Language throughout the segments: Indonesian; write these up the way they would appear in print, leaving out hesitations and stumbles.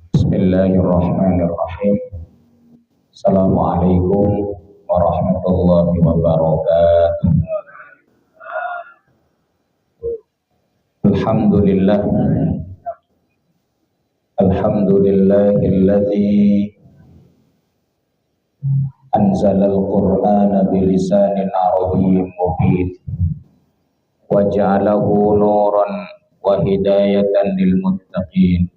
Bismillahirrahmanirrahim. Assalamualaikum warahmatullahi wabarakatuh. Alhamdulillah. Alhamdulillahilladzi anzalal qur'ana bilisanin arabiyyin mubin wa ja'alahu nuran wa hidayatan lil muttaqin.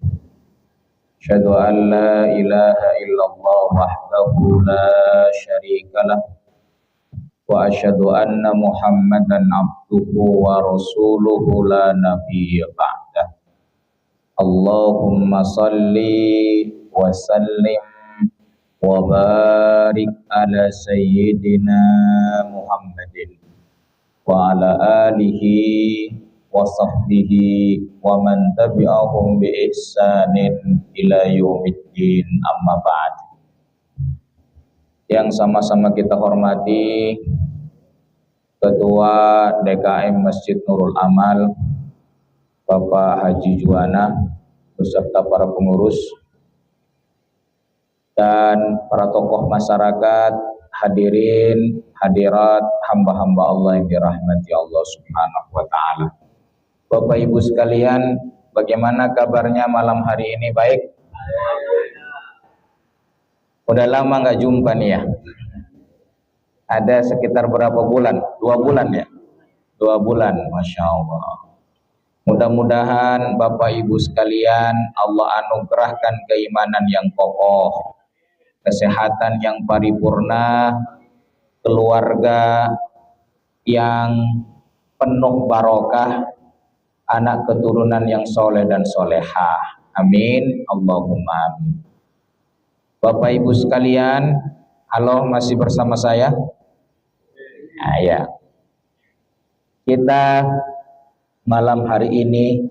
Asyhadu an la ilaha illallah wahdahu la syarikalah wa asyhadu anna Muhammadan abduhu wa rasuluhu la nabiyya ba'dah. Allahumma salli wa sallim wa barik ala sayyidina Muhammadin wa ala alihi wa sahbihi wa man tabi'ahum bi ihsanin ila yaumiddin, amma ba'd. Yang sama-sama kita hormati Ketua DKM Masjid Nurul Amal Bapak Haji Juwana beserta para pengurus dan para tokoh masyarakat, hadirin, hadirat, hamba-hamba Allah yang dirahmati Allah Subhanahu wa taala. Bapak Ibu sekalian, bagaimana kabarnya malam hari ini? Baik? Udah lama nggak jumpa nih ya. Ada sekitar berapa bulan? 2 bulan ya? 2 bulan, Masya Allah. Mudah-mudahan Bapak Ibu sekalian Allah anugerahkan keimanan yang kokoh, kesehatan yang paripurna, keluarga yang penuh barokah, anak keturunan yang soleh dan solehah. Amin, Allahumma amin. Bapak Ibu sekalian, halo, masih bersama saya? Nah, ya. Kita malam hari ini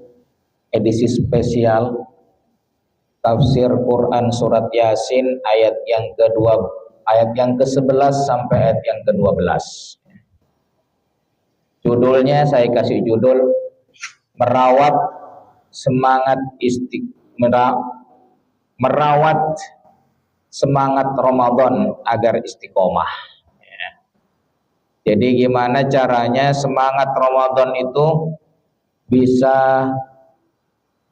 edisi spesial tafsir Quran surat Yasin ayat yang ke-11 sampai ayat yang ke-12. Judulnya saya kasih judul merawat semangat merawat semangat Ramadan agar istiqomah. Ya. Jadi gimana caranya semangat Ramadan itu bisa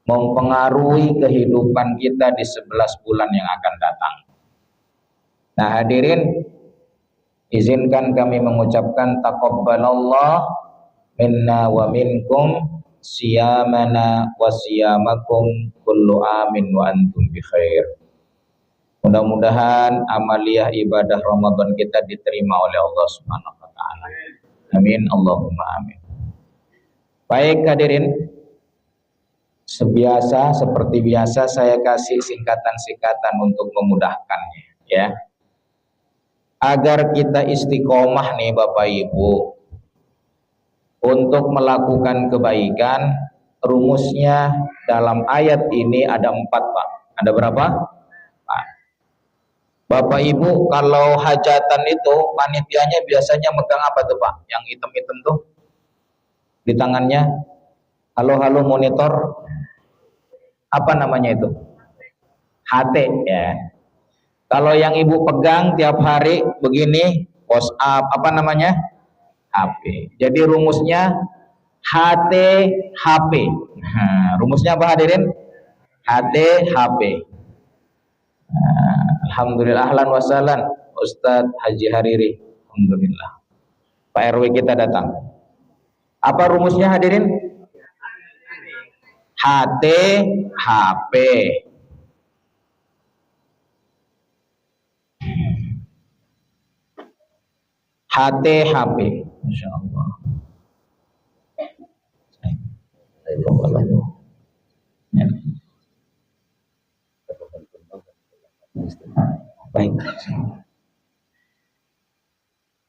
mempengaruhi kehidupan kita di 11 bulan yang akan datang. Nah, hadirin, izinkan kami mengucapkan taqabbalallah minna wa minkum siyamana wa siyamakum kullu amin wa antum bi khair. Mudah-mudahan amaliyah ibadah Ramadan kita diterima oleh Allah Subhanahu wa taala. Amin, Allahumma amin. Baik hadirin, seperti biasa saya kasih singkatan-singkatan untuk memudahkannya ya. Agar kita istiqomah nih Bapak Ibu untuk melakukan kebaikan, rumusnya dalam ayat ini ada 4, Pak. Ada berapa? Bapak Ibu, kalau hajatan itu panitianya biasanya megang apa tuh Pak? Yang hitam-hitam tuh di tangannya. Halo monitor. Apa namanya itu? HT ya. Kalau yang Ibu pegang tiap hari begini, WhatsApp, apa namanya? HP. Jadi rumusnya HT HP. Nah, rumusnya apa hadirin? HT HP. Nah, alhamdulillah, ahlan wasalan Ustadz Haji Hariri. Alhamdulillah. Pak RW kita datang. Apa rumusnya hadirin? HT HP. HT HP. Masya Allah. Baik.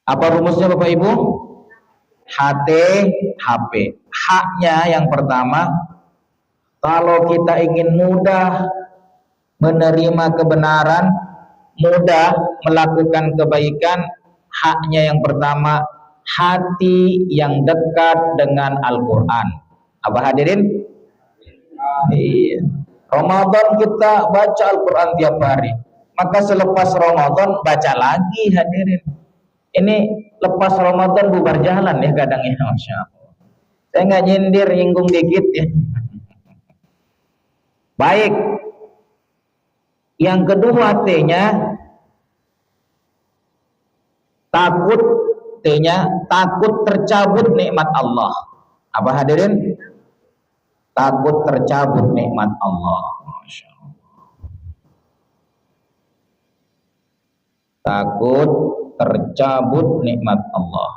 Apa rumusnya Bapak Ibu? HT HP. Haknya yang pertama, kalau kita ingin mudah menerima kebenaran, mudah melakukan kebaikan, haknya yang pertama, hati yang dekat dengan Al-Quran. Apa hadirin? Iya. Ramadan kita baca Al-Quran tiap hari, maka selepas Ramadan baca lagi hadirin. Ini lepas Ramadan bubar jalan ya kadang ya, Masya Allah. Saya nggak nyindir, nyinggung dikit ya. Baik. Yang kedua T-nya takut, T-nya takut tercabut nikmat Allah. Apa hadirin? Takut tercabut nikmat Allah. Masya Allah. Takut tercabut nikmat Allah.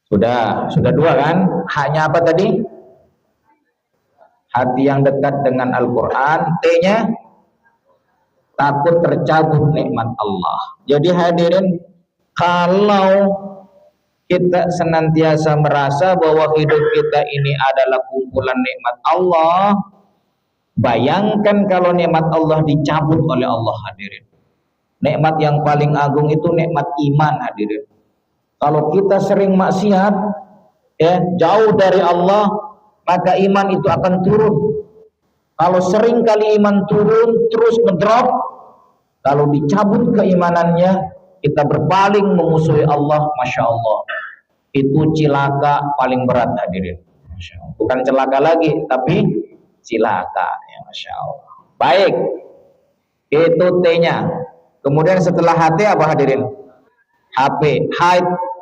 Sudah dua kan? Hanya apa tadi? Hati yang dekat dengan Al-Quran. T-nya takut tercabut nikmat Allah. Jadi hadirin, kalau kita senantiasa merasa bahwa hidup kita ini adalah kumpulan nikmat Allah, bayangkan kalau nikmat Allah dicabut oleh Allah hadirin. Nikmat yang paling agung itu nikmat iman hadirin. Kalau kita sering maksiat, ya, jauh dari Allah, maka iman itu akan turun. Kalau sering kali iman turun, terus ngedrop, kalau dicabut keimanannya, kita berpaling memusuhi Allah, Masya Allah. Itu cilaka paling berat hadirin. Masya Allah. Bukan celaka lagi, tapi cilaka, ya, Masya Allah. Baik, itu T-nya. Kemudian setelah HT apa hadirin? HP.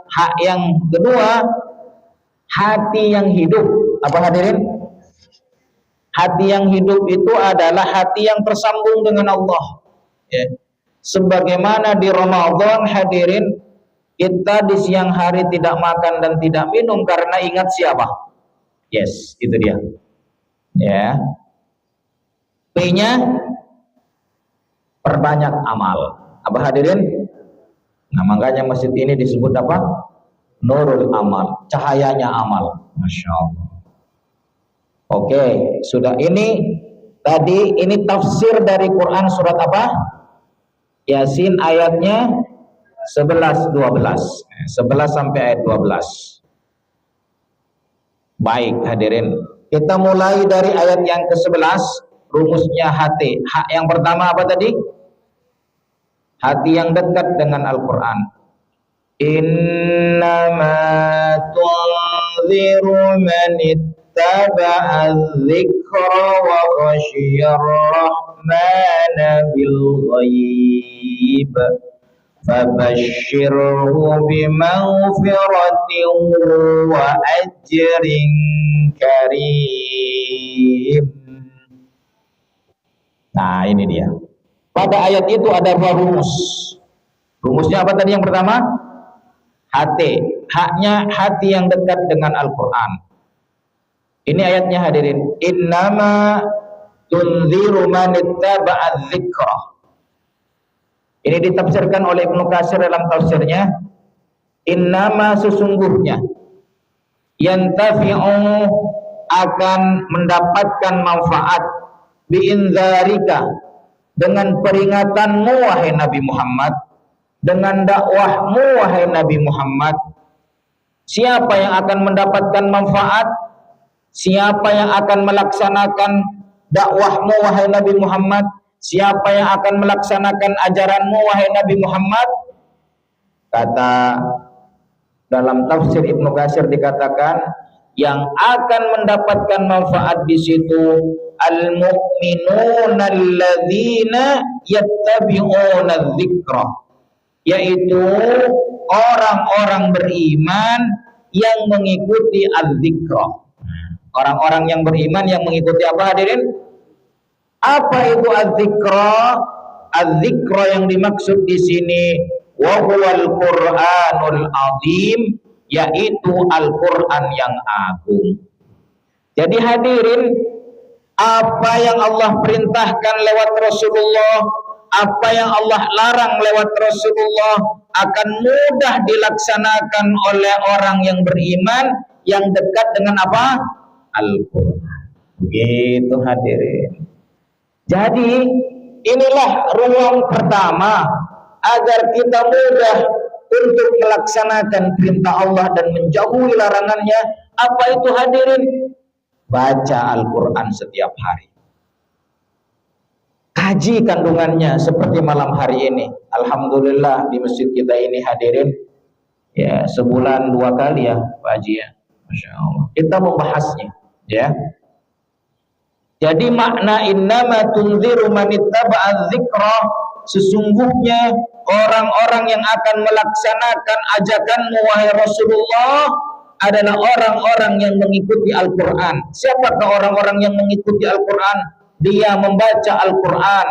Hak yang kedua, hati yang hidup. Apa hadirin? Hati yang hidup itu adalah hati yang tersambung dengan Allah, ya. Sebagaimana di Ramadan hadirin, kita di siang hari tidak makan dan tidak minum karena ingat siapa? Yes, itu dia. Ya. P-nya perbanyak amal. Apa hadirin? Nah, makanya masjid ini disebut apa? Nurul amal, cahayanya amal. Masya Allah. Oke, sudah. Ini tadi, ini tafsir dari Quran surat apa? Yasin ayatnya 11 12. 11 sampai ayat 12. Baik hadirin, kita mulai dari ayat yang ke-11, rumusnya hati. Hak yang pertama apa tadi? Hati yang dekat dengan Al-Quran. Innama tunziru man ittaba'a dzikra wa khasyiyar rahmana bil ghaib fabashshirhu bimaghfiratin wa ajrin karim. Nah, ini dia. Pada ayat itu ada dua rumus. Rumusnya apa tadi yang pertama? Hati. Haknya hati yang dekat dengan Al-Quran. Ini ayatnya hadirin. Innama tunziru man ittaba'a dzikra. Ini ditafsirkan oleh Ibnu Katsir dalam tafsirnya. Innama sesungguhnya, yantafi'u akan mendapatkan manfaat biinzarika, dengan peringatanmu wahai Nabi Muhammad, dengan dakwahmu wahai Nabi Muhammad. Siapa yang akan mendapatkan manfaat? Siapa yang akan melaksanakan dakwahmu wahai Nabi Muhammad? Siapa yang akan melaksanakan ajaranmu wahai Nabi Muhammad? Kata dalam tafsir Ibnu Katsir dikatakan, yang akan mendapatkan manfaat di situ al-mu'minuna alladzina yattabi'una dzikra, yaitu orang-orang beriman yang mengikuti az-dzikra. Orang-orang yang beriman yang mengikuti apa hadirin? Apa itu az-dzikra? Az-dzikra yang dimaksud di sini wa huwal Qur'anul azim, yaitu Al-Qur'an yang agung. Jadi hadirin, apa yang Allah perintahkan lewat Rasulullah, apa yang Allah larang lewat Rasulullah akan mudah dilaksanakan oleh orang yang beriman yang dekat dengan apa? Al-Quran. Begitu hadirin. Jadi inilah ruang pertama agar kita mudah untuk melaksanakan perintah Allah dan menjauhi larangannya. Apa itu hadirin? Baca Al-Quran setiap hari. Kaji kandungannya seperti malam hari ini. Alhamdulillah di masjid kita ini hadirin, ya sebulan 2 kali ya Pak Haji ya. Masya Allah. Kita membahasnya ya. Jadi makna innama tunziru manittaba'a dzikra, sesungguhnya orang-orang yang akan melaksanakan ajakanmu wahai Rasulullah adalah orang-orang yang mengikuti Al-Quran. Siapakah orang-orang yang mengikuti Al-Quran? Dia membaca Al-Quran,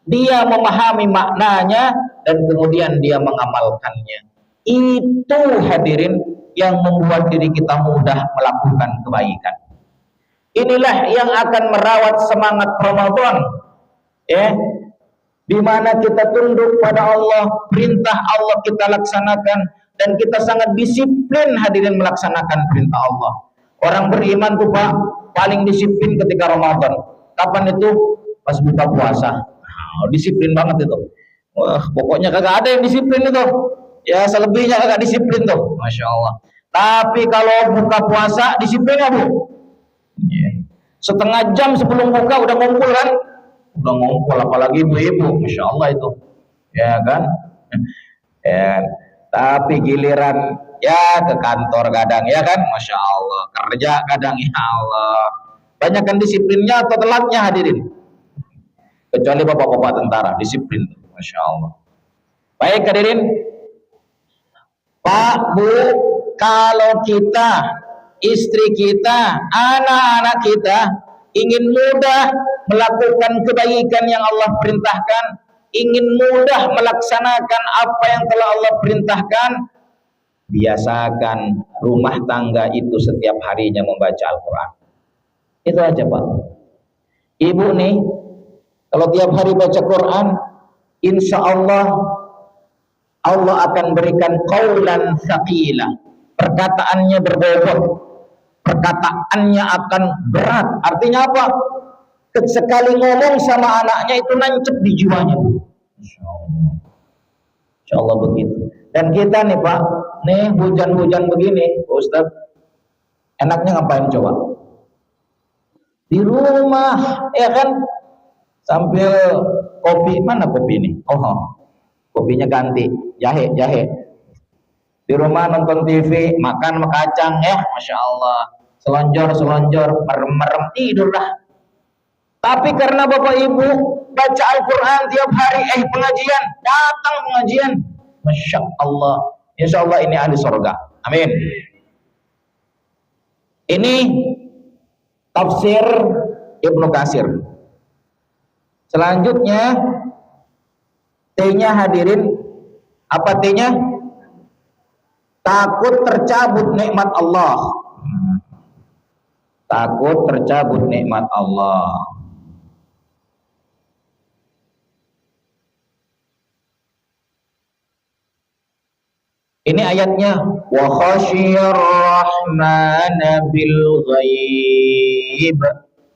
dia memahami maknanya, dan kemudian dia mengamalkannya. Itu hadirin yang membuat diri kita mudah melakukan kebaikan. Inilah yang akan merawat semangat Ramadan, ya, di mana kita tunduk pada Allah, perintah Allah kita laksanakan, dan kita sangat disiplin hadirin melaksanakan perintah Allah. Orang beriman tuh Pak paling disiplin ketika Ramadan. Kapan itu? Pas buka puasa. Disiplin banget itu. Wah, pokoknya kagak ada yang disiplin itu. Ya selebihnya kagak disiplin tuh, Masya Allah. Tapi kalau buka puasa disiplin ya Bu. Setengah jam sebelum buka udah ngumpul kan? Udah ngumpul, apalagi ibu-ibu, Masya Allah itu, ya kan? Ya, tapi giliran ya ke kantor kadang, ya kan? Masya Allah, kerja kadang, ya Allah. Banyakkan disiplinnya atau telatnya hadirin? Kecuali bapak-bapak tentara, disiplin, Masya Allah. Baik hadirin, Pak, Bu, kalau kita, istri kita, anak-anak kita ingin mudah melakukan kebaikan yang Allah perintahkan, ingin mudah melaksanakan apa yang telah Allah perintahkan, biasakan rumah tangga itu setiap harinya membaca Al-Quran. Itu aja Pak. Ibu nih, kalau tiap hari baca Quran, insya Allah Allah akan berikan qaulan tsaqila, perkataannya berbobot, perkataannya akan berat. Artinya apa? Sekali ngomong sama anaknya itu nancep di jiwanya. Insya Allah begitu. Dan kita nih Pak, nih hujan-hujan begini Pak Ustaz, enaknya ngapain coba? Di rumah, ya kan? Sambil kopi, mana kopi ini? Oh, kopinya ganti, jahe. Di rumah nonton TV, makan kacang ya, Masya Allah. Selonjor, merem-merem, tidurlah. Tapi karena Bapak Ibu baca Al-Quran tiap hari, pengajian, datang pengajian, Masya Allah. Insya Allah ini ahli surga. Amin. Ini tafsir Ibnu Katsir. Selanjutnya T-nya hadirin, apa T-nya? Takut tercabut nikmat Allah. Takut tercabut nikmat Allah. Ini ayatnya, wa khasyir rahmana bil ghaib.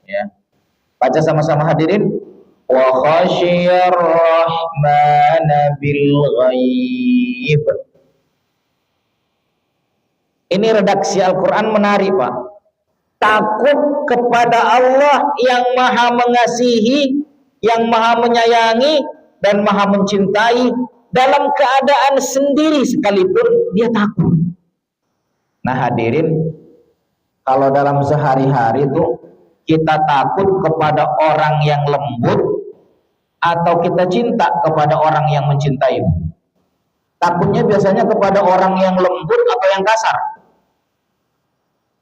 Ya. Baca sama-sama hadirin. Wa khasyir rahmana bil ghaib. Ini redaksi Al-Quran menarik Pak. Takut kepada Allah yang maha mengasihi, yang maha menyayangi, dan maha mencintai, dalam keadaan sendiri sekalipun dia takut. Nah hadirin, kalau dalam sehari-hari itu kita takut kepada orang yang lembut atau kita cinta kepada orang yang mencintai? Takutnya biasanya kepada orang yang lembut atau yang kasar?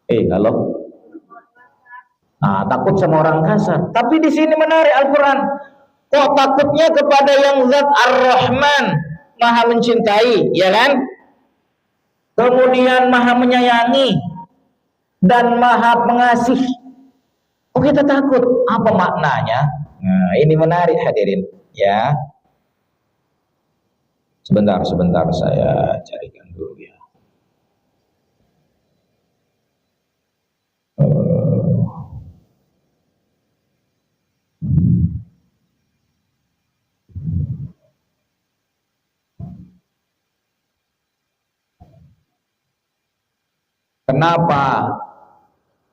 Kalau takut sama orang kasar. Tapi di sini menarik Al-Quran. Kok takutnya kepada yang Zat Ar-Rahman, maha mencintai, ya kan? Kemudian maha menyayangi dan maha pengasih. Kok kita takut? Apa maknanya? Nah, ini menarik hadirin, ya. Sebentar saya carikan dulu ya. Kenapa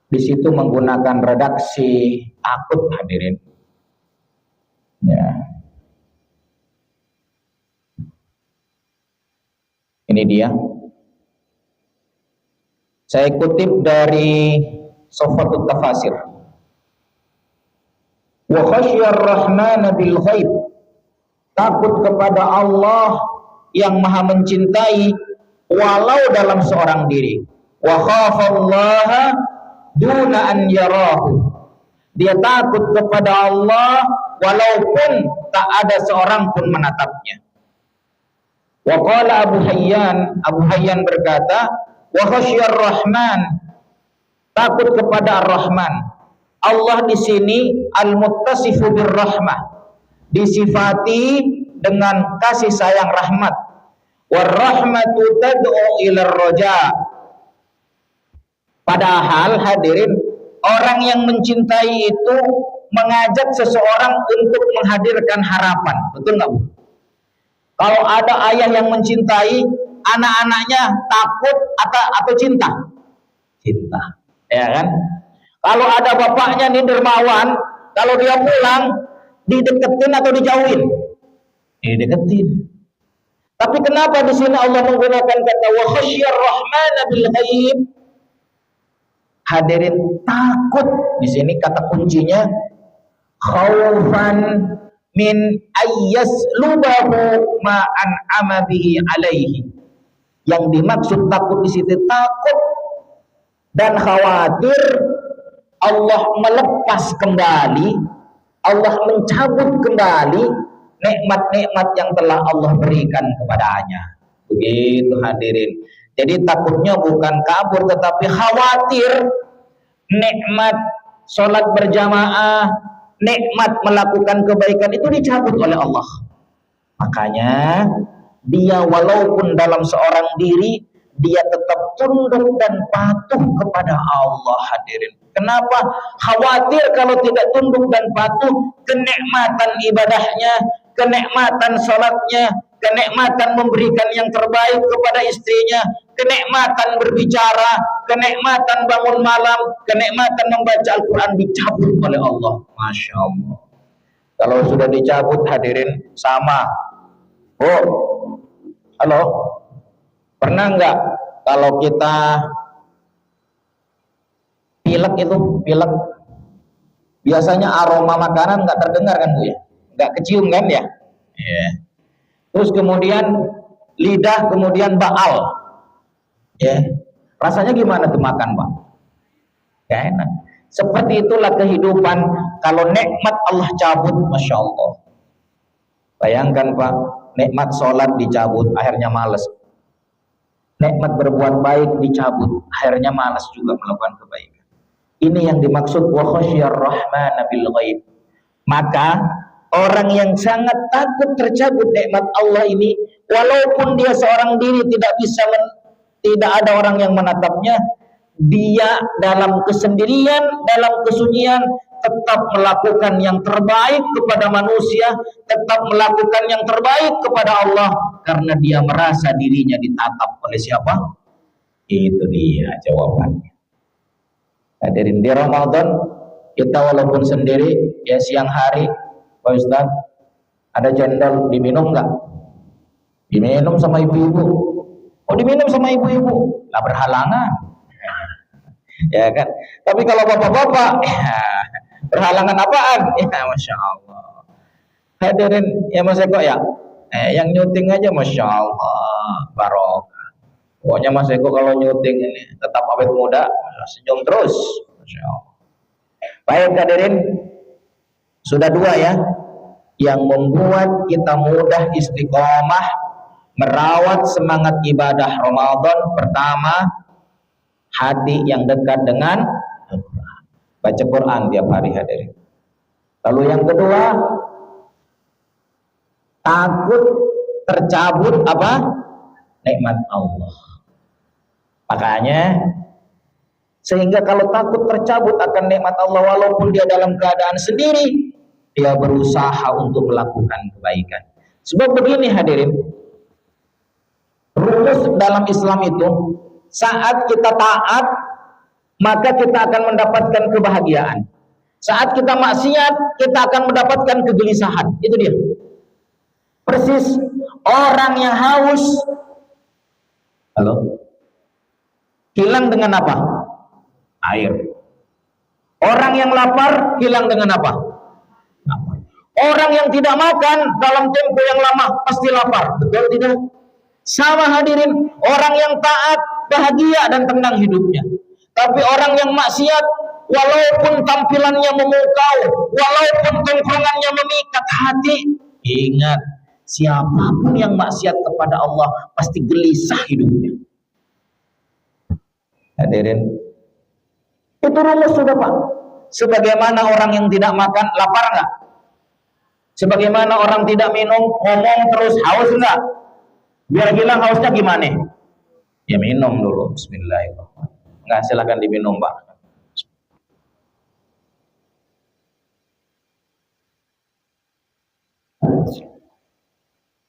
di situ menggunakan redaksi takut hadirin? Ya. Ini dia. Saya kutip dari Sofatut Tafasir. Wa khasyar rahmana bil ghaib. Takut kepada Allah yang maha mencintai walau dalam seorang diri. Wa khafallaha duna an yarahu. Dia takut kepada Allah walaupun tak ada seorang pun menatapnya. Wa qala Abu Hayyan berkata, wa khasyar rahman, takut kepada Ar-Rahman. Allah di sini al-muttasifu birrahmah, disifati dengan kasih sayang rahmat. War-rahmatu tad'u ila ar-raja. Padahal hadirin, orang yang mencintai itu mengajak seseorang untuk menghadirkan harapan. Betul nggak Bu? Kalau ada ayah yang mencintai anak-anaknya, takut atau cinta? Cinta, ya kan? Kalau ada bapaknya nih dermawan, kalau dia pulang dideketin atau dijauhin? Dideketin. Tapi kenapa di sini Allah menggunakan kata wa khasyar rahmana bil ghaib? Hadirin, takut di sini kata kuncinya khaufan min ayyaslubahu ma an'ama bihi alaihi. Yang dimaksud takut di situ takut dan khawatir Allah melepas kembali, Allah mencabut kembali nikmat-nikmat yang telah Allah berikan kepadanya. Begitu hadirin. Jadi takutnya bukan kabur tetapi khawatir nikmat sholat berjamaah, nikmat melakukan kebaikan itu dicabut oleh Allah. Makanya dia walaupun dalam seorang diri, dia tetap tunduk dan patuh kepada Allah hadirin. Kenapa? Khawatir kalau tidak tunduk dan patuh, kenikmatan ibadahnya, kenikmatan sholatnya, kenikmatan memberikan yang terbaik kepada istrinya, kenikmatan berbicara, kenikmatan bangun malam, kenikmatan membaca Al-Quran dicabut oleh Allah. Masya Allah. Kalau sudah dicabut hadirin sama. Oh, halo. Pernah nggak kalau kita pilek itu, pilek, biasanya aroma makanan nggak terdengar kan Bu ya? Nggak kecium kan ya? Yeah. Terus kemudian lidah kemudian baal, ya, rasanya gimana tuh makan Pak? Gak enak. Seperti itulah kehidupan kalau nikmat Allah cabut, masya Allah. Bayangkan Pak, nikmat sholat dicabut, akhirnya malas. Nikmat berbuat baik dicabut, akhirnya malas juga melakukan kebaikan. Ini yang dimaksud wa khasyar rahmana bil ghaib. Maka orang yang sangat takut tercabut nikmat Allah ini, walaupun dia seorang diri tidak ada orang yang menatapnya, dia dalam kesendirian, dalam kesunyian tetap melakukan yang terbaik kepada manusia, tetap melakukan yang terbaik kepada Allah, karena dia merasa dirinya ditatap oleh siapa? Itu dia jawabannya. Hadirin, di Ramadan kita walaupun sendiri, ya siang hari, Pak Ustaz, ada cendol diminum nggak? Diminum sama ibu-ibu. Oh, diminum sama ibu-ibu, nggak berhalangan, ya kan? Tapi kalau bapak-bapak, ya, berhalangan apaan? Ya, masya Allah. Hadirin, ya Mas Eko ya, yang nyuting aja masya Allah, barokah. Pokoknya Mas Eko kalau nyuting ini tetap awet muda, senyum terus, masya Allah. Baik hadirin, sudah dua ya, yang membuat kita mudah istiqomah merawat semangat ibadah Ramadan. Pertama, hati yang dekat dengan Al-Quran, baca Quran tiap hari hadirin. Lalu yang kedua, takut tercabut apa? Nikmat Allah. Makanya sehingga kalau takut tercabut akan nikmat Allah walaupun dia dalam keadaan sendiri, dia berusaha untuk melakukan kebaikan. Sebab begini hadirin, rumus dalam Islam itu Saat kita taat, maka kita akan mendapatkan kebahagiaan. Saat kita maksiat, kita akan mendapatkan kegelisahan. Itu dia. Persis orang yang haus, halo, hilang dengan apa? Air. Orang yang lapar hilang dengan apa? Orang yang tidak makan dalam tempo yang lama pasti lapar. Betul tidak? Sama hadirin, orang yang taat bahagia dan tenang hidupnya. Tapi orang yang maksiat, walaupun tampilannya memukau, walaupun tongkrongannya memikat hati, ingat, siapapun yang maksiat kepada Allah pasti gelisah hidupnya. Hadirin, itu rumus sudah Pak. Sebagaimana orang yang tidak makan, lapar enggak? Sebagaimana orang tidak minum, ngomong terus, haus enggak? Biar hilang hausnya gimana? Ya minum dulu, bismillahirrahmanirrahim. Enggak, silakan diminum Pak.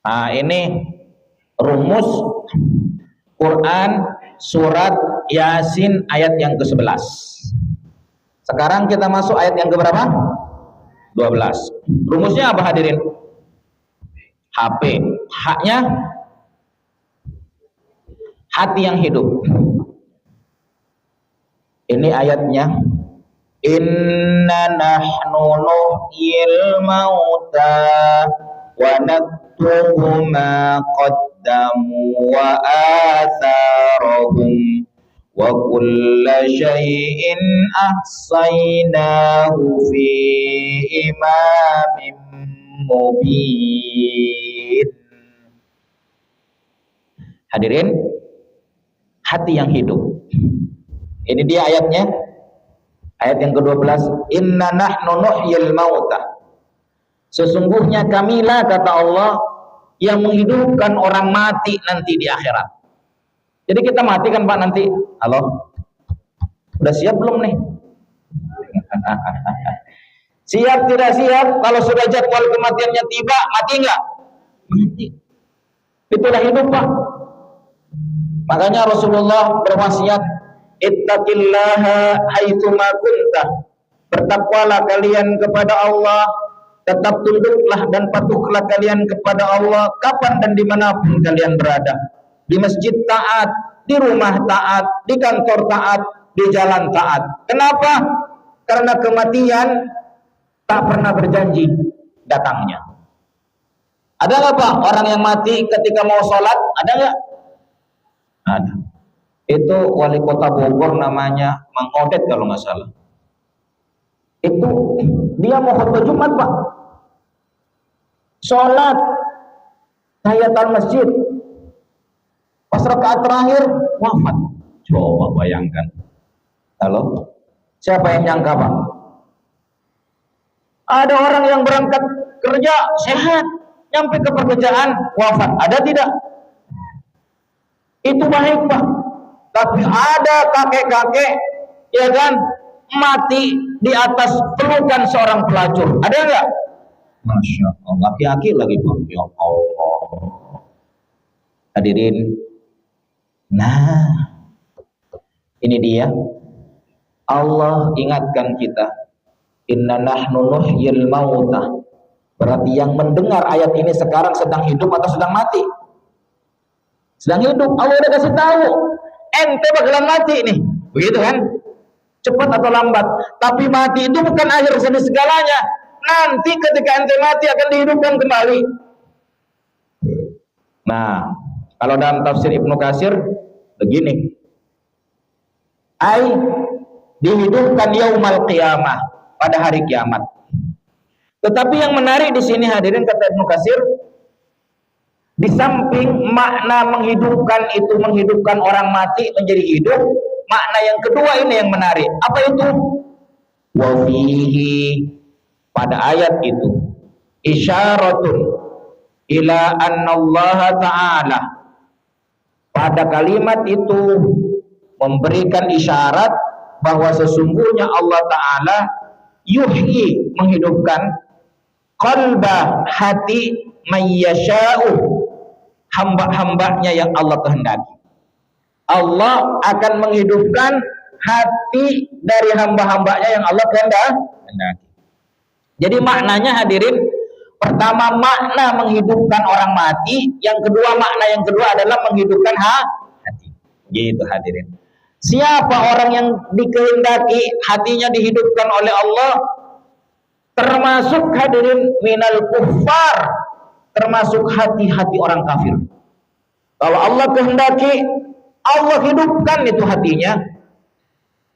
Nah, ini rumus Quran surat Yasin ayat yang ke-11. Sekarang kita masuk ayat yang ke-berapa? 12. Rumusnya apa hadirin? HP. Haknya hati yang hidup. Ini ayatnya. Inna nahnu nuhyil mauta wa naktubu ma qaddamu wa atharahum wa kulla syai'in ahsaynahu fi imamin mubin. Hadirin, hati yang hidup. Ini dia ayatnya. Ayat yang ke-12, inna nahnu nuhyil mauta. Sesungguhnya kamilah, kata Allah, yang menghidupkan orang mati nanti di akhirat. Jadi kita mati kan Pak nanti? Halo? Udah siap belum nih? Siap tidak siap? Kalau sudah jadwal kematiannya tiba, mati enggak? Mati. Itulah hidup Pak. Makanya Rasulullah berwasiat, ittaqillaha haitsuma kunta. Bertakwalah kalian kepada Allah, tetap tunduklah dan patuhlah kalian kepada Allah kapan dan dimanapun kalian berada. Di masjid taat, di rumah taat, di kantor taat, di jalan taat. Kenapa? Karena kematian tak pernah berjanji datangnya. Ada nggak Pak orang yang mati ketika mau sholat? Ada nggak? Ada. Itu wali kota Bogor namanya Mang Odet kalau nggak salah. Itu dia mau khutbah Jumat Pak. Sholat tahiyatul masjid. Pas rakaat terakhir wafat. Coba bayangkan. Halo? Siapa yang nyangka Pak? Ada orang yang berangkat kerja sehat, nyampe ke pekerjaan wafat. Ada tidak? Itu baik Pak. Tapi ada kakek-kakek, ya kan, mati di atas pelukan seorang pelacur. Ada enggak? Masya Allah, laki-laki lagi Pak. Ya Allah. Hadirin. Nah, ini dia. Allah ingatkan kita. Inna nahnu nuhyil mauta. Berarti yang mendengar ayat ini sekarang sedang hidup atau sedang mati? Sedang hidup. Allah udah kasih tahu. Ente bakalan mati nih, begitu kan? Cepat atau lambat. Tapi mati itu bukan akhir dari segalanya. Nanti ketika ente mati akan dihidupkan kembali. Nah, kalau dalam tafsir Ibnu Katsir begini. Dihidupkan yaumal qiyamah, pada hari kiamat. Tetapi yang menarik di sini hadirin, kata Ibnu Katsir, di samping makna menghidupkan itu menghidupkan orang mati menjadi hidup, makna yang kedua ini yang menarik. Apa itu? Wa fihi, pada ayat itu isyaratun ila anna Allah Ta'ala, pada kalimat itu memberikan isyarat bahwa sesungguhnya Allah Ta'ala yuhyi, menghidupkan qalba, hati mayyasha'u, hamba-hambanya yang Allah kehendaki. Allah akan menghidupkan hati dari hamba-hambanya yang Allah kehendaki. Jadi maknanya hadirin, pertama makna menghidupkan orang mati, yang kedua makna yang kedua adalah menghidupkan hati. Gitu hadirin. Siapa orang yang dikehendaki hatinya dihidupkan oleh Allah, termasuk hadirin minal kuffar, termasuk hati-hati orang kafir. Kalau Allah kehendaki, Allah hidupkan itu hatinya.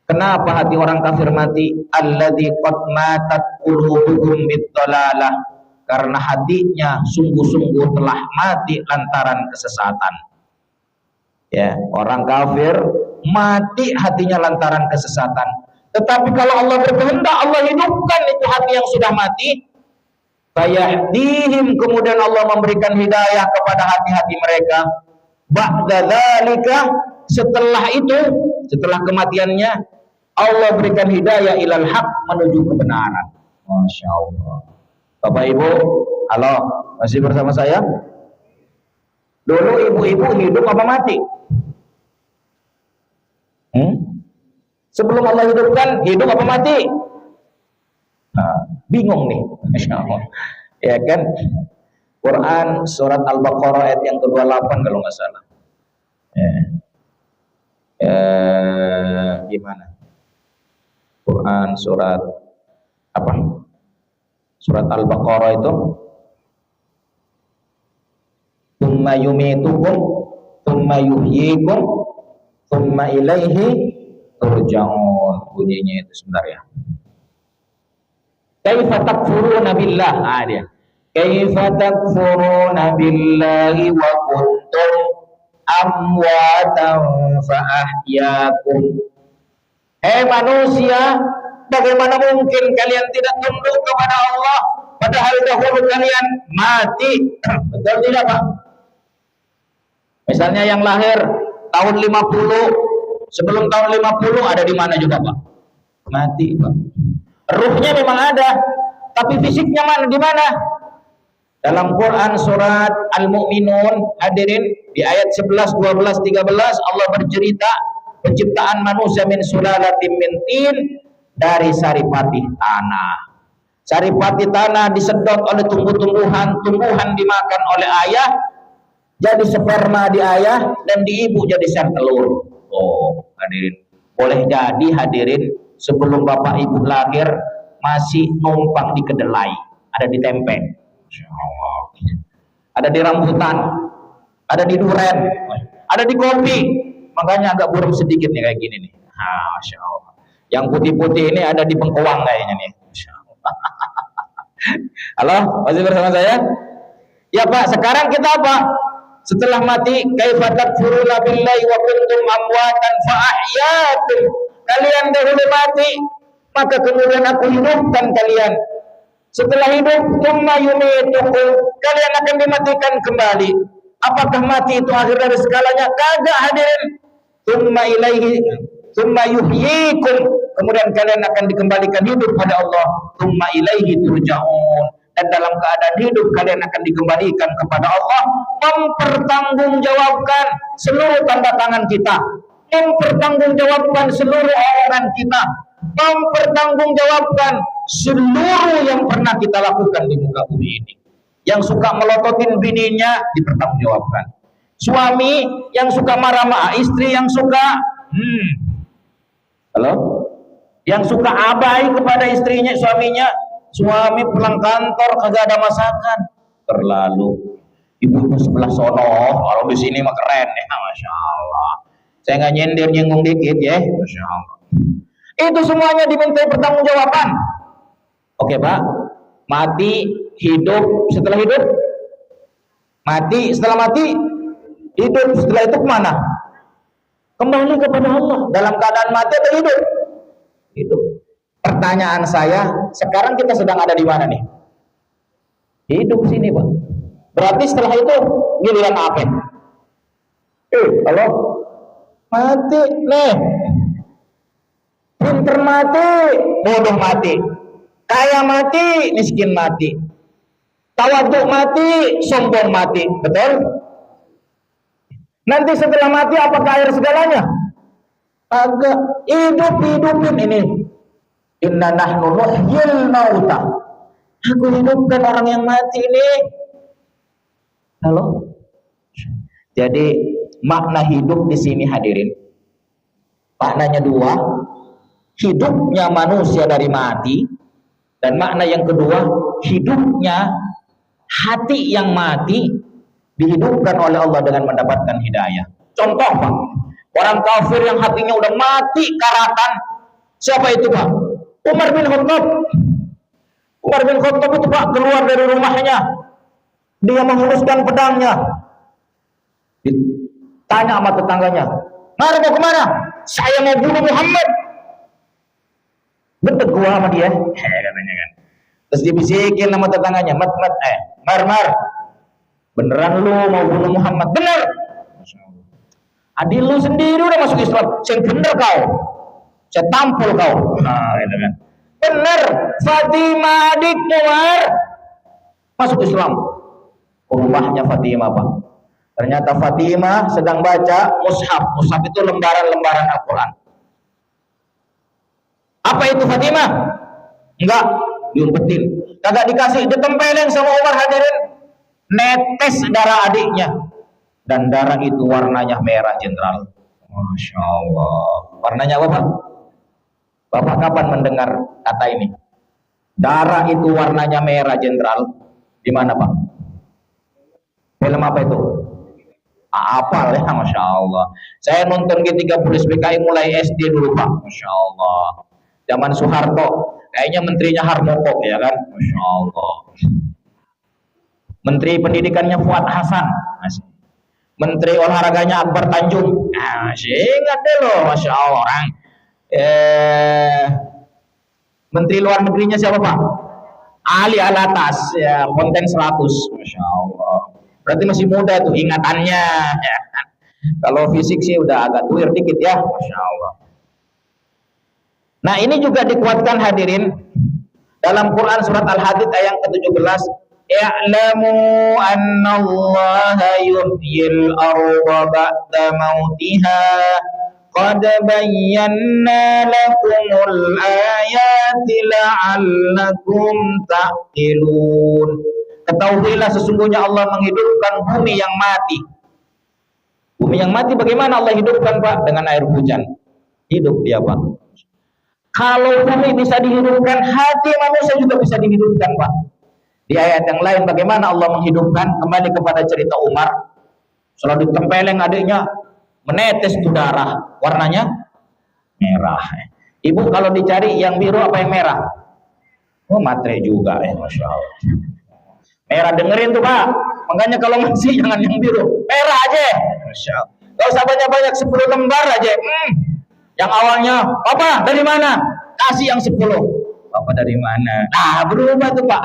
Kenapa hati orang kafir mati? Alladzi qad matat qulubuhum bid-dhalalah, karena hatinya sungguh-sungguh telah mati lantaran kesesatan. Ya, orang kafir mati hatinya lantaran kesesatan. Tetapi kalau Allah berkehendak, Allah hidupkan itu hati yang sudah mati. Fayahdihim, kemudian Allah memberikan hidayah kepada hati-hati mereka. Ba'da dzalika, setelah itu, setelah kematiannya, Allah berikan hidayah ilal haq, menuju kebenaran. Masya Allah. Bapak Ibu, halo, masih bersama saya? Dulu ibu-ibu hidup apa mati? Sebelum Allah hidupkan, hidup apa mati? Nah, bingung nih, Masya Allah. Ya kan? Quran surat Al-Baqarah ayat yang ke-28 kalau nggak salah. Gimana? Quran surat apa? Surat Al-Baqarah itu tsumma yumitukum tsumma yuhyikum tsumma ilaihi turja'un. Bunyinya itu sebentar ya. Kaifa takfuruna billah? Dia. Kaifa takfuruna billahi wa kuntum amwatan fa ahyakum. Manusia, bagaimana mungkin kalian tidak tunduk kepada Allah padahal dahulu kalian mati? Betul tidak, Pak? Misalnya yang lahir tahun 50, sebelum tahun 50 ada di mana juga, Pak? Mati, Pak. Ruhnya memang ada, tapi fisiknya mana, di mana? Dalam Quran surat Al-Mu'minun, hadirin, di ayat 11, 12, 13 Allah bercerita penciptaan manusia min sulalatin min tin, dari saripati tanah. Saripati tanah disedot oleh tumbuh-tumbuhan, tumbuhan dimakan oleh ayah, jadi sperma di ayah, dan di ibu jadi sel telur. Oh, hadirin, boleh jadi hadirin sebelum bapak ibu lahir masih numpang di kedelai, ada di tempe, ada di rambutan, ada di duren, ada di kopi. Makanya agak burem sedikit nih kayak gini nih. Masya Allah. Yang putih-putih ini ada di bengkoang kayaknya nih. Masya Allah. Halo, masih bersama saya? Ya Pak, sekarang kita apa? Setelah mati, kaifa takfuruna billahi wa kuntum amwatan fa ahyaakum. Kalian dahulu mati, maka kemudian aku hidupkan kalian. Setelah hidup, tsumma yumitukum, kalian akan dimatikan kembali. Apakah mati itu akhir dari segalanya? Kagak hadirin. Tsumma ilaihi tsumma yuhyikum, kemudian kalian akan dikembalikan hidup pada Allah. Tsumma ilaihi turja'un, dan dalam keadaan hidup kalian akan dikembalikan kepada Allah, mempertanggungjawabkan seluruh tanda tangan kita, mempertanggungjawabkan seluruh omongan kita, mempertanggungjawabkan seluruh yang pernah kita lakukan di muka bumi ini. Yang suka melototin bininya dipertanggungjawabkan. Suami yang suka marah-marah, istri yang suka halo? Yang suka abai kepada istrinya, suaminya. Suami pulang kantor kagak ada masakan. Terlalu. Ibu sebelah sono, kalau di sini mah keren ya, Masya Allah. Saya nggak nyindir-nyinggung dikit ya, Masya Allah. Itu semuanya dimintai pertanggungjawaban. Oke Pak, mati, hidup, setelah hidup, mati, setelah mati, hidup, setelah itu kemana? Kembali kepada Allah. Dalam keadaan mati atau hidup? Hidup. Pertanyaan saya, sekarang kita sedang ada di mana nih? Hidup sini Pak. Berarti setelah itu giliran apa? Halo? Mati, nih. Pinter mati, bodoh mati. Kaya mati, miskin mati. Tawaduk mati, sombong mati. Betul? Nanti setelah mati apakah air segalanya? Agak hidupin ini. Inna nahnu nuhyil mauta. Aku hidupkan orang yang mati ini. Halo? Jadi makna hidup di sini hadirin. Maknanya dua, hidupnya manusia dari mati, dan makna yang kedua, hidupnya hati yang mati dihidupkan oleh Allah dengan mendapatkan hidayah. Contoh Pak, orang kafir yang hatinya udah mati karatan, siapa itu Pak? Umar bin Khattab. Umar bin Khattab itu Pak keluar dari rumahnya, dia menghunuskan pedangnya, ditanya sama tetangganya, "Mari mau kemana?" "Saya mau bunuh Muhammad." Betul gua sama dia, katanya kan. Terus dibisikin sama tetangganya, "Mar, beneran lu mau bunuh Muhammad?" "Bener." "Adil lu sendiri udah masuk Islam." "Saya bener kau, saya tampol kau." Nah, gitu kan. "Bener, Fatimah adik Umar masuk Islam." Rumahnya Fatimah Pak. Ternyata Fatimah sedang baca mushaf. Mushaf itu lembaran-lembaran Al-Quran. Apa itu Fatimah? Enggak, diumpetin. Kagak dikasih, ditempelin sama Umar hadirin. Netes darah adiknya. Dan darah itu warnanya merah jenderal. Masya Allah. Warnanya apa Pak? Bapak kapan mendengar kata ini? Darah itu warnanya merah jenderal. Di mana Pak? Film apa itu? Apal ya, Masya Allah. Saya nonton G30 SPKI mulai SD dulu Pak. Masya Allah. Zaman Soeharto, kayaknya menterinya Harmoko ya kan. Masya Allah. Menteri pendidikannya Fuad Hasan. Menteri olahraganya Akbar Tanjung. Masih ingat deh loh, Masya Allah. Orang Menteri luar negerinya siapa Pak? Ali Alatas ya, konten 100. Masya Allah. Berarti masih muda tuh ingatannya ya. Kalau fisik sih udah agak tuir dikit ya. Masya Allah. Nah ini juga dikuatkan hadirin dalam Quran surat Al-Hadid ayat ke-17. "I'lamu annallaha yuhyil arda ba'da mautiha qad bayyana lakumul ayati la'allakum ta'qilun." Ketahuilah sesungguhnya Allah menghidupkan bumi yang mati. Bumi yang mati bagaimana Allah hidupkan Pak? Dengan air hujan. Hidup dia Pak. Kalau bumi bisa dihidupkan, hati manusia juga bisa dihidupkan Pak. Di ayat yang lain bagaimana Allah menghidupkan? Kembali kepada cerita Umar. Setelah ditempeleng adiknya, menetes itu darah. Warnanya merah. Ibu kalau dicari yang biru apa yang merah? Oh matre juga ya, Masya Allah. Merah, dengerin tuh Pak. Makanya kalau ngasih jangan yang biru, merah aja. Masya Allah. Gak usah banyak-banyak, 10 lembar aja. Yang awalnya, "Papa dari mana?" Kasih yang 10. "Papa dari mana?" Nah berubah tuh Pak.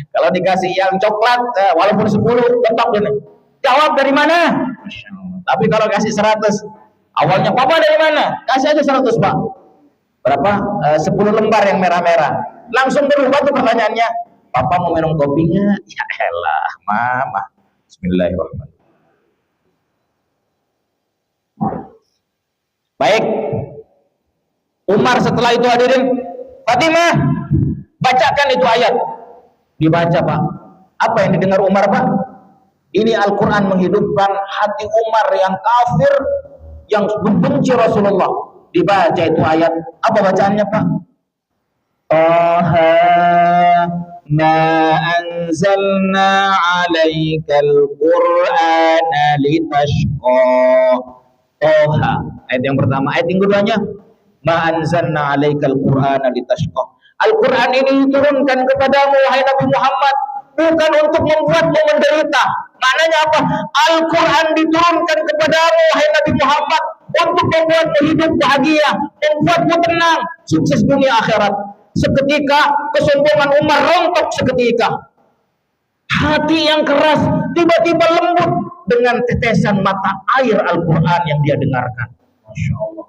Kalau dikasih yang coklat, walaupun 10, tetap ini. "Jawab dari mana?" Masya Allah. Tapi kalau kasih 100, awalnya, "Papa dari mana?" Kasih aja 100 Pak. Berapa? 10 lembar yang merah-merah. Langsung berubah tuh pertanyaannya. "Papa mau minum kopinya?" "Ya elah, Mama." Bismillahirrahmanirrahim. Baik. Umar setelah itu hadirin, "Fatimah, bacakan itu ayat." Dibaca Pak. Apa yang didengar Umar Pak? Ini Al-Quran menghidupkan hati Umar yang kafir, yang membenci Rasulullah. Dibaca itu ayat. Apa bacaannya Pak? "Taha ma anzalna 'alaikal Qur'ana litashqa." Toha, ayat yang pertama. Ayat yang keduanya, "Ma anzalna 'alaikal Qur'ana litashqa." Al-Quran ini diturunkan kepadamu wahai Nabi Muhammad bukan untuk membuatmu menderita. Maknanya apa? Al-Quran diturunkan kepadamu wahai Nabi Muhammad untuk membuatmu hidup bahagia, membuatmu tenang, sukses dunia akhirat. Seketika kesombongan Umar rontok seketika. Hati yang keras tiba-tiba lembut dengan tetesan mata air Al-Quran yang dia dengarkan. Masya Allah.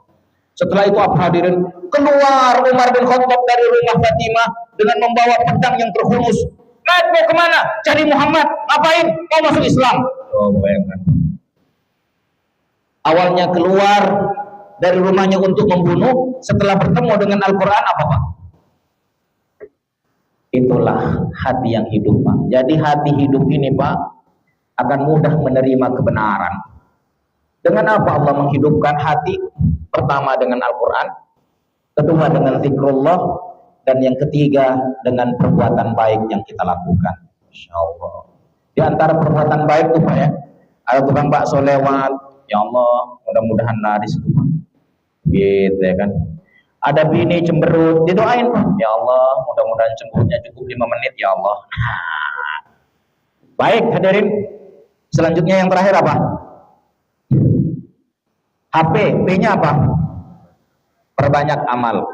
Setelah itu apa hadirin? Keluar Umar bin Khattab dari rumah Fatimah dengan membawa pedang yang terhunus. Mau kemana? Cari Muhammad. Ngapain? Mau masuk Islam. Oh, bayangkan. awalnya keluar dari rumahnya untuk membunuh, setelah bertemu dengan Al-Quran apa Pak? Itulah hati yang hidup Pak. Jadi hati hidup ini Pak akan mudah menerima kebenaran. Dengan apa Allah menghidupkan hati? Pertama dengan Al-Quran, kedua dengan zikrullah, dan yang ketiga dengan perbuatan baik yang kita lakukan. Insya Allah. Di antara perbuatan baik itu Pak ya, ada tukang bakso lewat, ya Allah mudah-mudahan laris itu Pak. Gitu ya kan. Ada bini cemberut, didoain Pak, ya Allah mudah-mudahan cemberutnya cukup 5 menit ya Allah. Baik hadirin, selanjutnya yang terakhir apa? HP, P-nya apa? Perbanyak amal.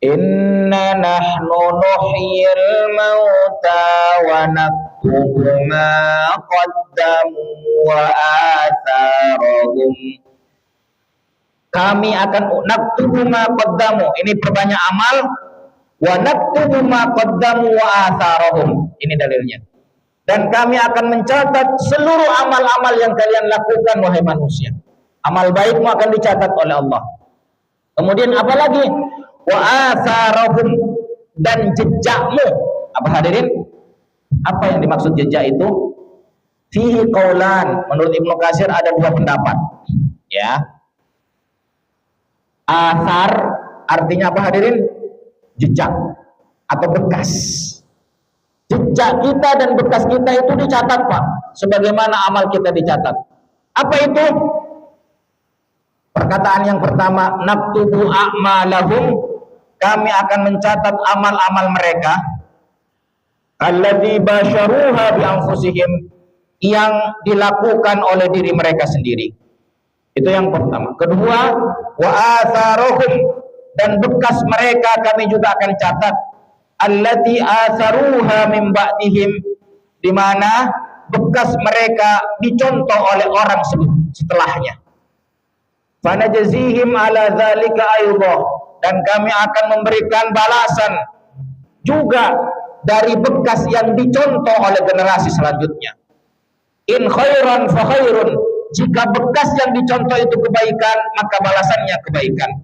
Inna nahnu nuhyil mauta wa naktubu ma qaddamu wa atharahum. Kami akan naktubu ma qaddamu, ini perbanyak amal, wa naktubu ma qaddamu wa atharahum. Ini dalilnya. Dan kami akan mencatat seluruh amal-amal yang kalian lakukan wahai manusia. Amal baikmu akan dicatat oleh Allah. Kemudian apa lagi? Wa atharahum, dan jejakmu. Apa hadirin? Apa yang dimaksud jejak itu? Fihi qaulan. Menurut Ibnu Katsir ada 2 pendapat. Ya. Athar artinya apa hadirin? Jejak atau bekas. Jejak kita dan bekas kita itu dicatat Pak, sebagaimana amal kita dicatat. Apa itu? Perkataan yang pertama, naktubu a'malahum, kami akan mencatat amal-amal mereka, alladzi basyaruha bi anfusihim, yang dilakukan oleh diri mereka sendiri. Itu yang pertama. Kedua, wa atharuhum, dan bekas mereka kami juga akan catat, allati atharuha min ba'dihim, di mana bekas mereka dicontoh oleh orang setelahnya. Fanajzihim ala dzalika aidha, dan kami akan memberikan balasan juga dari bekas yang dicontoh oleh generasi selanjutnya. In khairan fa khairun, jika bekas yang dicontoh itu kebaikan, maka balasannya kebaikan.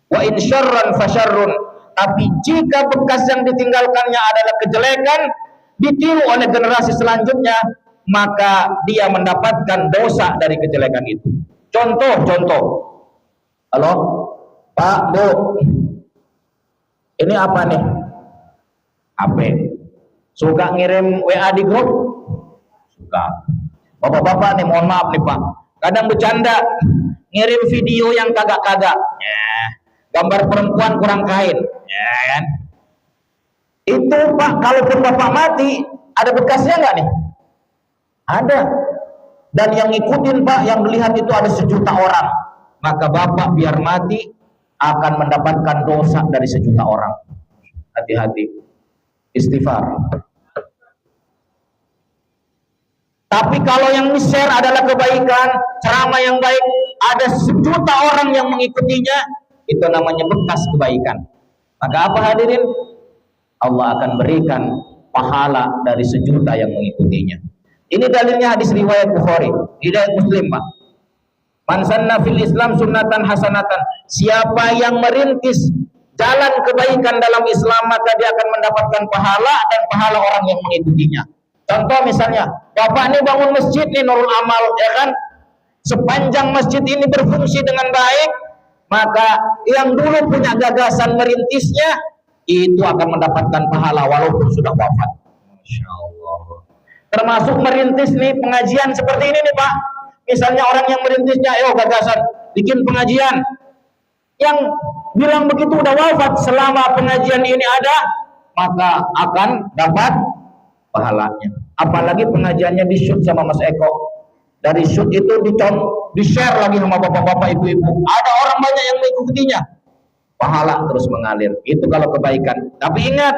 Wa in syarran fa syarrun, tapi jika bekas yang ditinggalkannya adalah kejelekan, ditiru oleh generasi selanjutnya, maka dia mendapatkan dosa dari kejelekan itu. Contoh. Halo, Pak, Bu, ini apa nih? HP. Suka ngirim WA di grup? Suka. Bapak-bapak nih, mohon maaf nih Pak, kadang bercanda, ngirim video yang kagak-kagak. Gambar perempuan kurang kain, ya kan? Itu Pak, kalaupun Bapak mati, ada bekasnya nggak nih? Ada. Dan yang ngikutin Pak, yang melihat itu ada 1 juta orang. Maka Bapak biar mati akan mendapatkan dosa dari 1 juta orang. Hati-hati. Istighfar. Tapi kalau yang di-share adalah kebaikan, ceramah yang baik, ada 1 juta orang yang mengikutinya, itu namanya bekas kebaikan. Maka apa hadirin? Allah akan berikan pahala dari 1 juta yang mengikutinya. Ini dalilnya hadis riwayat Bukhari, riwayat Muslim Pak. Man sanna fil Islam sunnatan hasanatan, siapa yang merintis jalan kebaikan dalam Islam, maka dia akan mendapatkan pahala dan pahala orang yang mengikutinya. Contoh misalnya, Bapak ini bangun masjid nih, Nurul Amal, ya kan? Sepanjang masjid ini berfungsi dengan baik, maka yang dulu punya gagasan merintisnya itu akan mendapatkan pahala walaupun sudah wafat. Masya Allah. Termasuk merintis nih pengajian seperti ini nih Pak. Misalnya orang yang merintisnya, ayo gagasan bikin pengajian, yang bilang begitu udah wafat, selama pengajian ini ada, maka akan dapat pahalanya. Apalagi pengajiannya di-shoot sama Mas Eko, dari shoot itu di-share lagi sama bapak-bapak, ibu-ibu, ada orang banyak yang mengikutinya, pahala terus mengalir. Itu kalau kebaikan. Tapi ingat,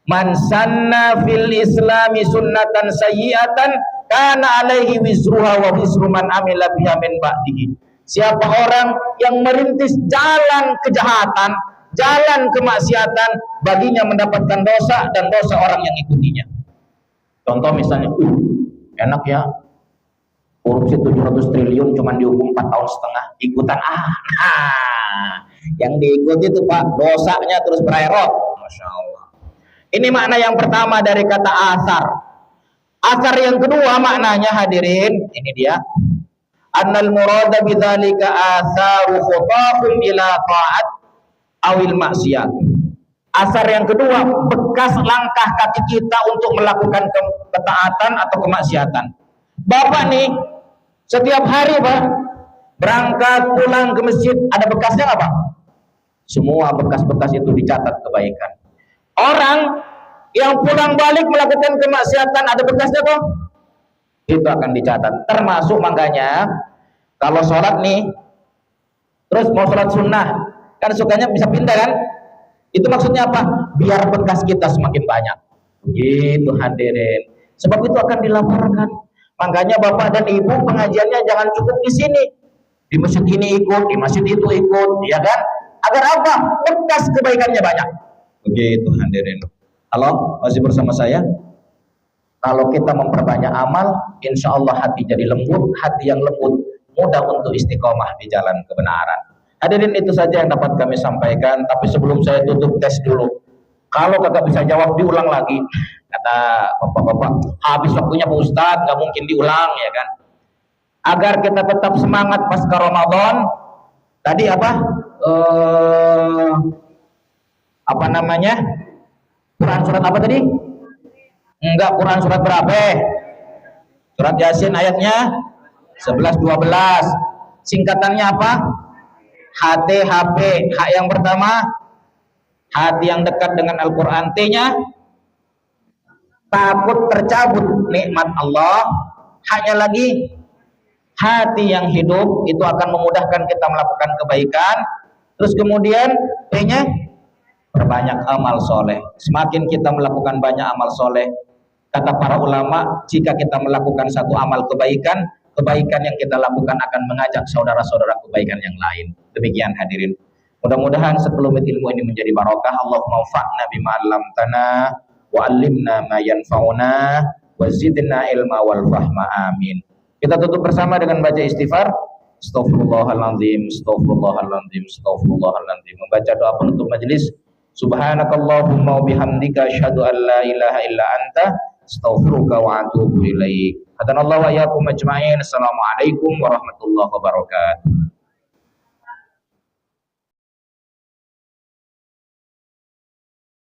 man sanna fil islami sunnatan sayyi'atan kana alaihi wizruha wa wizru man amila biha min ba'dihi. Siapa orang yang merintis jalan kejahatan, jalan kemaksiatan, baginya mendapatkan dosa dan dosa orang yang ikutinya. Contoh misalnya, enak ya, Korupsi 700 triliun cuman dihukum 4 tahun setengah, ikutan yang diikuti itu Pak dosanya terus bererot. Masya Allah. Ini makna yang pertama dari kata asar. Asar yang kedua maknanya hadirin, ini dia. Annal murada bidzalika atharu khutahum ila ta'at awil maksiat. Asar yang kedua, bekas langkah kaki kita untuk melakukan ketaatan atau kemaksiatan. Bapak nih setiap hari Pak berangkat pulang ke masjid, ada bekasnya nggak Pak? Semua bekas-bekas itu dicatat kebaikan. Orang yang pulang balik melakukan kemaksiatan, ada bekasnya Pak? Itu akan dicatat. Termasuk makanya kalau sholat nih, terus mau sholat sunnah, kan sukanya bisa pindah kan? Itu maksudnya apa? Biar bekas kita semakin banyak. Gitu hadirin. Sebab itu akan dilaporkan. Makanya bapak dan ibu pengajiannya jangan cukup di sini. Di masjid ini ikut, di masjid itu ikut, ya kan? Agar apa? Bekas kebaikannya banyak. Begitu hadirin. Halo, masih bersama saya? Kalau kita memperbanyak amal, insya Allah hati jadi lembut, hati yang lembut mudah untuk istiqomah di jalan kebenaran. Hadirin, itu saja yang dapat kami sampaikan. Tapi sebelum saya tutup, tes dulu. Kalau kakak bisa jawab, diulang lagi. Kata bapak-bapak, habis waktunya Pak Ustadz, nggak mungkin diulang ya kan. Agar kita tetap semangat pasca Ramadan. Tadi apa? Apa namanya? Quran surat apa tadi? Enggak, Quran surat berapa? Surat Yasin ayatnya 11-12. Singkatannya apa? HTHP. H yang pertama, hati yang dekat dengan Al-Quran. T-nya, takut tercabut nikmat Allah. Hanya lagi, hati yang hidup itu akan memudahkan kita melakukan kebaikan. Terus kemudian P-nya, perbanyak amal soleh. Semakin kita melakukan banyak amal soleh, kata para ulama, jika kita melakukan satu amal kebaikan, kebaikan yang kita lakukan akan mengajak saudara-saudara kebaikan yang lain. Demikian hadirin. Mudah-mudahan sekelumit ilmu ini menjadi barokah. Allahumma anfa'na bima 'allamtana wa 'allimna ma yanfa'una wa zidna ilma wal fahma. Amin. Kita tutup bersama dengan baca istighfar. Astaghfirullahaladzim, astaghfirullahaladzim, astaghfirullahaladzim. Membaca doa penutup majelis. Subhanakallahumma wa bihamdika asyhadu an la ilaha illa anta astaghfiruka wa atubu ilaik. Hadanallahu wa iyyakum ajma'in. Assalamualaikum warahmatullahi wabarakatuh.